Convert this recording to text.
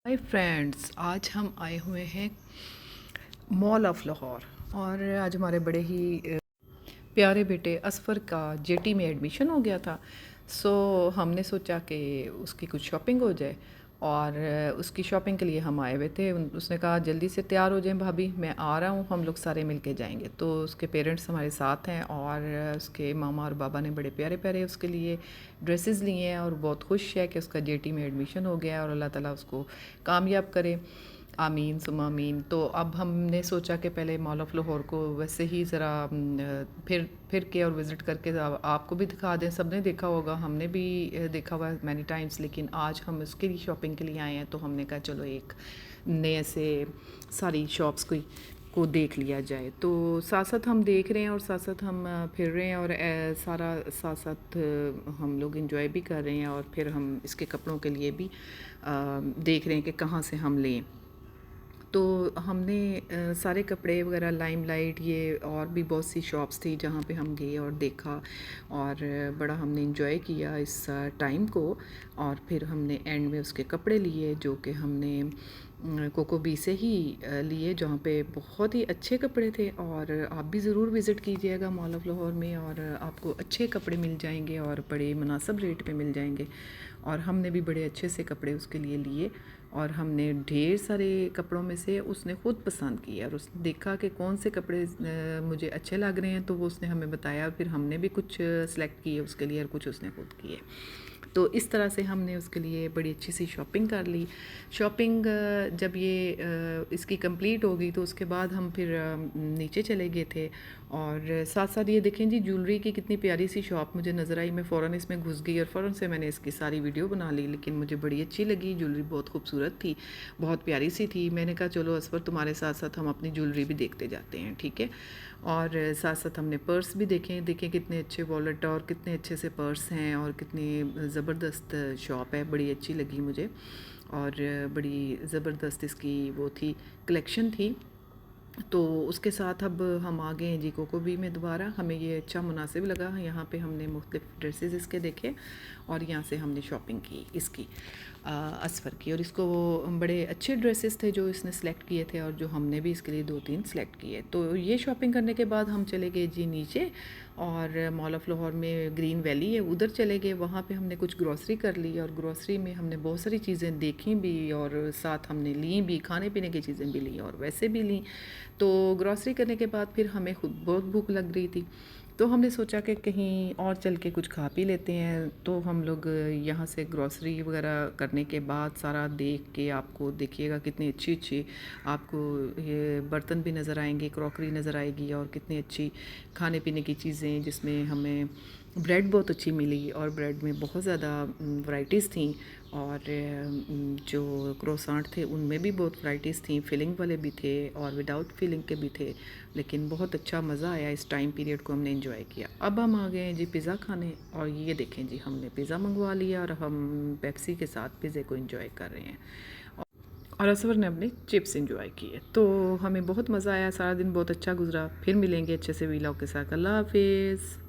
Hi friends, आज हम आए हुए हैं मॉल ऑफ लाहौर। और आज हमारे बड़े ही प्यारे बेटे असफ़र का जेटी में एडमिशन हो गया था। सो हमने सोचा कि उसकी कुछ शॉपिंग हो जाए और उसकी शॉपिंग के लिए हम आए हुए थे। उसने कहा जल्दी से तैयार हो जाएं भाभी, मैं आ रहा हूँ, हम लोग सारे मिल के जाएंगे। तो उसके पेरेंट्स हमारे साथ हैं और उसके मामा और बाबा ने बड़े प्यारे प्यारे उसके लिए ड्रेसेस लिए हैं और बहुत खुश है कि उसका जेटी में एडमिशन हो गया और अल्लाह ताला उसको कामयाब करे। आमीन सुमा आमीन। तो अब हमने सोचा कि पहले मॉल ऑफ लाहौर को वैसे ही ज़रा फिर के और विज़िट करके आपको भी दिखा दें। सबने देखा होगा, हमने भी देखा हुआ है मैनी टाइम्स, लेकिन आज हम उसके लिए शॉपिंग के लिए आए हैं। तो हमने कहा चलो एक नए से सारी शॉप्स को देख लिया जाए। तो साथ साथ हम देख रहे हैं और साथ साथ हम फिर रहे हैं और सारा साथ साथ हम लोग इंजॉय भी कर रहे हैं और फिर हम इसके कपड़ों के लिए भी देख रहे हैं कि कहाँ से हम लें। तो हमने सारे कपड़े वगैरह लाइमलाइट ये और भी बहुत सी शॉप्स थी जहाँ पे हम गए और देखा और बड़ा हमने इंजॉय किया इस टाइम को। और फिर हमने एंड में उसके कपड़े लिए जो कि हमने कोको बी से ही लिए, जहाँ पे बहुत ही अच्छे कपड़े थे। और आप भी ज़रूर विज़िट कीजिएगा मॉल ऑफ़ लाहौर में और आपको अच्छे कपड़े मिल जाएंगे और बड़े मुनासिब रेट पे मिल जाएंगे। और हमने भी बड़े अच्छे से कपड़े उसके लिए लिए और हमने ढेर सारे कपड़ों में से उसने ख़ुद पसंद किया और उसने देखा कि कौन से कपड़े मुझे अच्छे लग रहे हैं, तो वो उसने हमें बताया। फिर हमने भी कुछ सेलेक्ट किए उसके लिए और कुछ उसने खुद किए। तो इस तरह से हमने उसके लिए बड़ी अच्छी सी शॉपिंग कर ली। शॉपिंग जब ये इसकी कंप्लीट हो गई तो उसके बाद हम फिर नीचे चले गए थे। और साथ साथ ये देखें जी, ज्वेलरी की कितनी प्यारी सी शॉप मुझे नज़र आई। मैं फ़ौरन इसमें घुस गई और फ़ौरन से मैंने इसकी सारी वीडियो बना ली, लेकिन मुझे बड़ी अच्छी लगी। ज्वेलरी बहुत खूबसूरत थी, बहुत प्यारी सी थी। मैंने कहा चलो असफर तुम्हारे साथ साथ हम अपनी ज्वेलरी भी देखते जाते हैं, ठीक है। और साथ साथ हमने पर्स भी देखें कितने अच्छे वॉलेट और कितने अच्छे से पर्स हैं और कितनी ज़बरदस्त शॉप है, बड़ी अच्छी लगी मुझे। और बड़ी ज़बरदस्त इसकी वो थी, कलेक्शन थी। तो उसके साथ अब हम आ गए हैं जी कोको बी में दोबारा। हमें ये अच्छा मुनासिब लगा, यहाँ पे हमने मुख्तलिफ़ ड्रेसेस इसके देखे और यहाँ से हमने शॉपिंग की इसकी असफ़र की। और इसको वो बड़े अच्छे ड्रेसेस थे जो इसने सेलेक्ट किए थे और जो हमने भी इसके लिए 2-3 सेलेक्ट किए। तो ये शॉपिंग करने के बाद हम चले गए जी नीचे और मॉल ऑफ़ लाहौर में ग्रीन वैली है, उधर चले गए। वहाँ पे हमने कुछ ग्रॉसरी कर ली और ग्रॉसरी में हमने बहुत सारी चीज़ें देखी भी और साथ हमने ली भी, खाने पीने की चीज़ें भी ली और वैसे भी ली। तो ग्रॉसरी करने के बाद फिर हमें खुद बहुत भूख लग रही थी, तो हमने सोचा कि कहीं और चल के कुछ खा पी लेते हैं। तो हम लोग यहाँ से ग्रॉसरी वगैरह करने के बाद सारा देख के, आपको देखिएगा कितनी अच्छी अच्छी आपको ये बर्तन भी नज़र आएंगे, क्रॉकरी नज़र आएगी और कितनी अच्छी खाने पीने की चीज़ें, जिसमें हमें ब्रेड बहुत अच्छी मिली और ब्रेड में बहुत ज़्यादा वैराइटीज़ थी। और जो क्रोसांट थे उनमें भी बहुत वैराइटीज़ थी, फिलिंग वाले भी थे और विदाउट फिलिंग के भी थे। लेकिन बहुत अच्छा मज़ा आया, इस टाइम पीरियड को हमने एंजॉय किया। अब हम आ गए हैं जी पिज़्ज़ा खाने और ये देखें जी, हमने पिज़्ज़ा मंगवा लिया और हम पेप्सी के साथ पिज़्ज़े को एंजॉय कर रहे हैं। और असवर ने अपने चिप्स एंजॉय किए। तो हमें बहुत मज़ा आया, सारा दिन बहुत अच्छा गुजरा। फिर मिलेंगे अच्छे से वीलॉग के साथ। अल्लाह हाफिज़।